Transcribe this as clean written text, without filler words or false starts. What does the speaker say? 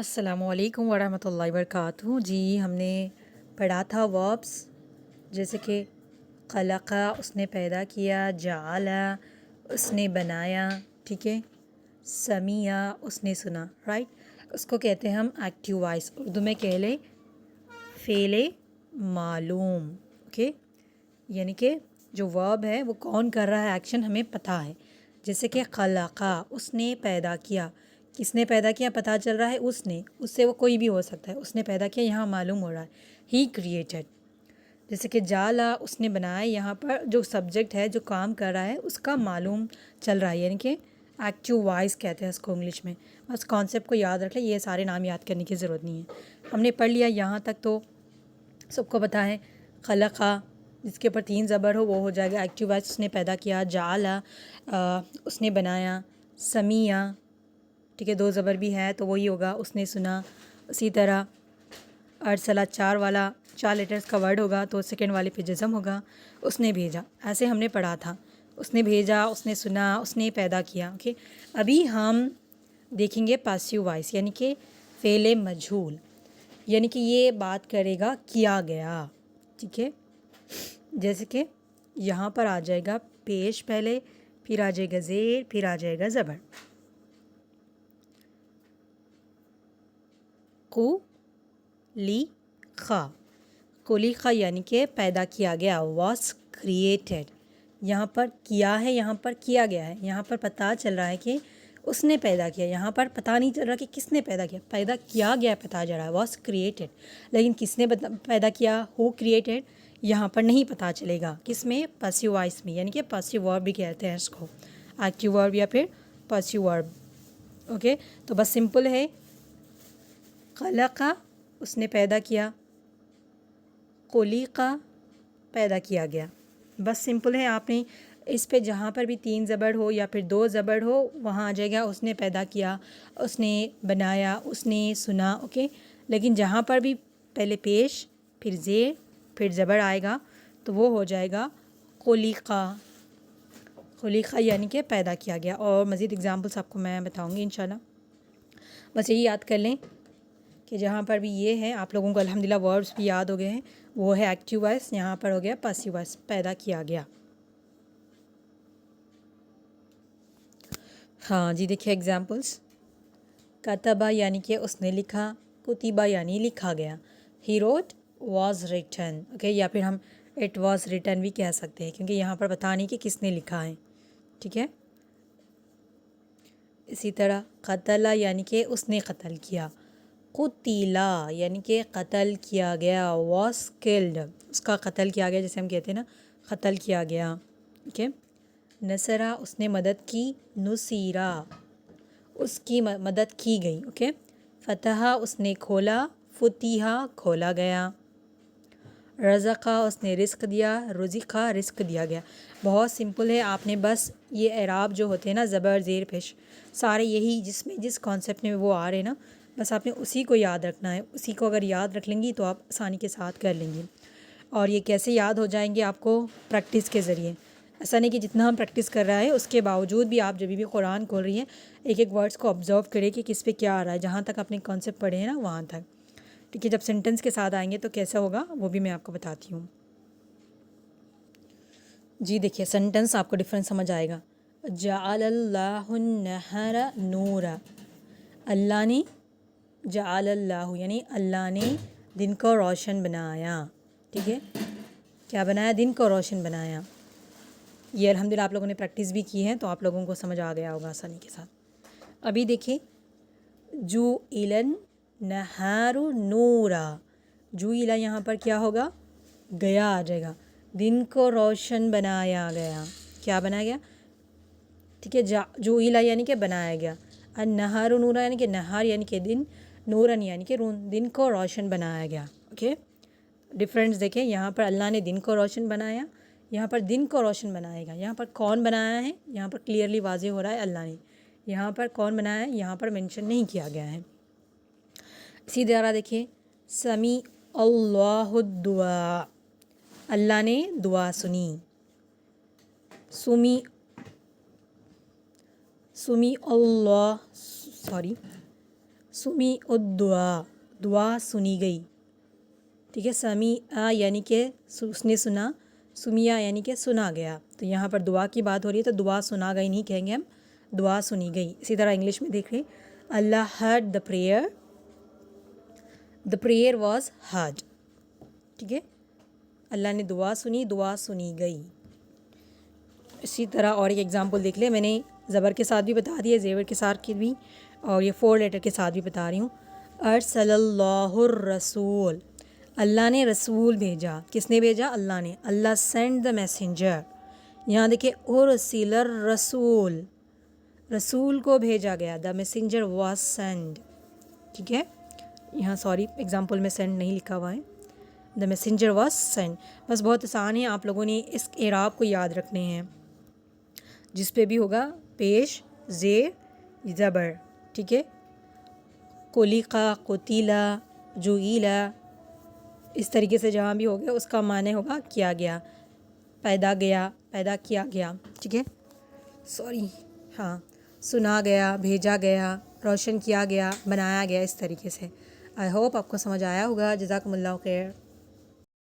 अस्सलामुअलैकुम वरहमतुल्लाहि वबरकातुहू। जी हमने पढ़ा था वर्ब्स, जैसे कि खलक़ा उसने पैदा किया, जाअला उसने बनाया, ठीक है, समिया उसने सुना, राइट। उसको कहते हैं हम एक्टिव वॉइस, उर्दू में कह ले फ़ेले मालूम, ओके। यानी कि जो वर्ब है वो कौन कर रहा है, एक्शन हमें पता है। जैसे कि खलक़ा उसने पैदा किया, किसने पैदा किया पता चल रहा है, उसने, उससे वो कोई भी हो सकता है, उसने पैदा किया यहाँ मालूम हो रहा है, ही क्रिएटेड। जैसे कि जाला उसने बनाया, यहाँ पर जो सब्जेक्ट है जो काम कर रहा है उसका मालूम चल रहा है, यानी कि एक्टिव वॉइस कहते हैं इसको इंग्लिश में। बस कॉन्सेप्ट को याद रख लें, ये सारे नाम याद करने की ज़रूरत नहीं है। हमने पढ़ लिया यहाँ तक तो सबको पता है। खलक़ा जिसके ऊपर 3 ज़बर हो वो हो जाएगा एक्टिव वॉइस, उसने पैदा किया। जाला उसने बनाया। समिया, ठीक है, 2 ज़बर भी है तो वही होगा, उसने सुना। उसी तरह अरसला 4 लेटर्स का वर्ड होगा तो सेकंड वाले पे जज़म होगा। उसने भेजा, ऐसे हमने पढ़ा था। उसने भेजा, उसने सुना, उसने पैदा किया, ओके। अभी हम देखेंगे पासिव वॉइस, यानी कि फ़ेले मजहूल, यानी कि ये बात करेगा किया गया, ठीक है। जैसे कि यहाँ पर आ जाएगा पेश पहले, फिर आ जाएगा ज़ेर, फिर आ जाएगा ज़बर। कुलिखा, कुलिखा यानी कि पैदा किया गया, वॉस क्रिएटेड। यहाँ पर किया है, यहाँ पर किया गया है। यहाँ पर पता चल रहा है कि उसने पैदा किया, यहाँ पर पता नहीं चल रहा कि किसने पैदा किया। पैदा किया गया पता चल रहा है, वॉस क्रिएटेड, लेकिन किसने पैदा किया, हु क्रिएटेड, यहाँ पर नहीं पता चलेगा। किस में, पैसिव वॉइस में, यानी कि पैसिव वर्ब भी कहते हैं इसको, एक्टिव वर्ब या फिर पैसिव वर्ब, ओके। तो बस सिंपल है, खलक़ा उसने पैदा किया, कुलिक़ा पैदा किया गया, बस सिंपल है। आपने इस पे जहाँ पर भी 3 ज़बर हो या फिर 2 ज़बर हो वहाँ आ जाएगा उसने पैदा किया, उसने बनाया, उसने सुना, ओके। लेकिन जहाँ पर भी पहले पेश फिर ज़ेर फिर ज़बर आएगा तो वो हो जाएगा कुलिक़ा। कुलिक़ा यानी कि पैदा किया गया। और मज़ीद एग्ज़ाम्पल्स आपको मैं बताऊँगी इंशाल्लाह। बस यही याद कर लें कि जहाँ पर भी ये है, आप लोगों को अल्हम्दुलिल्लाह वर्ड्स भी याद हो गए हैं, वो है एक्टिव वॉइस, यहाँ पर हो गया पैसिव वॉइस, पैदा किया गया। हाँ जी, देखिए एग्जांपल्स। कतबा यानी कि उसने लिखा, कुतिबा यानी लिखा गया, he wrote was written, okay, या फिर हम इट वॉज रिटन भी कह सकते हैं क्योंकि यहाँ पर पता नहीं कि किसने लिखा है, ठीक है। इसी तरह कतला यानी कि उसने कत्ल किया, कुतिला यानी कि कत्ल किया गया, वॉस किल्ड उसका कत्ल किया गया, जैसे हम कहते हैं ना कत्ल किया गया, ओके। नसरा उसने मदद की, नुसीरा उसकी मदद की गई, ओके। फ़तहा उसने खोला, फुतिहा खोला गया। रज़क़ा उसने रिस्क दिया, रुज़िक़ा रिस्क दिया गया। बहुत सिंपल है, आपने बस ये एराब जो होते हैं ना, ज़बर ज़ेर पेश, सारे यही जिसमें जिस कॉन्सेप्ट में वो आ रहे हैं ना, बस आपने उसी को याद रखना है। उसी को अगर याद रख लेंगी तो आप आसानी के साथ कर लेंगी। और ये कैसे याद हो जाएंगे आपको, प्रैक्टिस के ज़रिए। ऐसा नहीं कि जितना हम प्रैक्टिस कर रहा है उसके बावजूद भी आप जब भी कुरान खोल रही हैं एक एक वर्ड्स को ऑब्जर्व करें कि किस पे क्या आ रहा है, जहाँ तक आपने कॉन्सेप्ट पढ़े हैं ना वहाँ तक, ठीक है। जब सेंटेंस के साथ आएंगे तो कैसा होगा वो भी मैं आपको बताती हूँ। जी देखिए, सेंटेंस आपको डिफरेंस समझ आएगा। जअलल्लाहुन नहरा नूरा, अल्लाह ने, जअलल्लाहु यानी अल्लाह ने दिन को रोशन बनाया, ठीक है। क्या बनाया, दिन को रोशन बनाया। ये अल्हम्दुलिल्लाह आप लोगों ने प्रैक्टिस भी की है तो आप लोगों को समझ आ गया होगा आसानी के साथ। अभी देखिए, जू इलन नहारु नूरा, जू इला यहाँ पर क्या होगा, गया आ जाएगा, दिन को रोशन बनाया गया, क्या बनाया गया, ठीक है। जू इला यानी कि बनाया गया, और नहारु नूरा यानी कि नहार यानी कि दिन, नूरन यानी कि दिन को रोशन बनाया गया, ओके। डिफरेंस देखें, यहाँ पर अल्लाह ने दिन को रोशन बनाया, यहाँ पर दिन को रोशन बनाएगा। यहाँ पर कौन बनाया है, यहाँ पर क्लियरली वाज़े हो रहा है अल्लाह ने। यहाँ पर कौन बनाया है, यहाँ पर मेंशन नहीं किया गया है। इसी तरह देखिए, समी अल्लाहु दुआ, अल्लाह ने दुआ सुनी। सुमी, सुमी अल्लाह, सॉरी, سمی الدعا، دعا سنی گئی، ٹھیک ہے. سمی یعنی کہ اس نے سنا، سمیا یعنی کہ سنا گیا. تو یہاں پر دعا کی بات ہو رہی ہے تو دعا سنا گئی نہیں کہیں گے ہم، دعا سنی گئی. اسی طرح انگلش میں دیکھ لیں، Allah heard the prayer, the prayer was heard. ٹھیک ہے، اللہ نے دعا سنی، دعا سنی گئی. اسی طرح اور ایک ایگزامپل دیکھ لیں، میں نے زبر کے ساتھ بھی بتا دیا، زیور کے ساتھ بھی، اور یہ 4 لیٹر کے ساتھ بھی بتا رہی ہوں. ارسل اللہ الرسول، اللہ نے رسول بھیجا. کس نے بھیجا؟ اللہ نے. اللہ سینڈ دا میسنجر. یہاں دیکھیں ارسل الرسول، رسول کو بھیجا گیا. The messenger was send. ٹھیک ہے، یہاں سوری ایگزامپل میں سینڈ نہیں لکھا ہوا ہے. The messenger was send. بس بہت آسان ہے، آپ لوگوں نے اس اعراب کو یاد رکھنے ہیں. جس پہ بھی ہوگا پیش زیر زبر. ٹھیک ہے، قلقا، قتیلا، جوئیلا، اس طریقے سے جہاں بھی ہوگا اس کا معنی ہوگا کیا گیا، پیدا گیا، پیدا کیا گیا. ٹھیک ہے، سوری، ہاں، سنا گیا، بھیجا گیا، روشن کیا گیا، بنایا گیا، اس طریقے سے. آئی ہوپ آپ کو سمجھ آیا ہوگا. جزاکم اللہ خیر.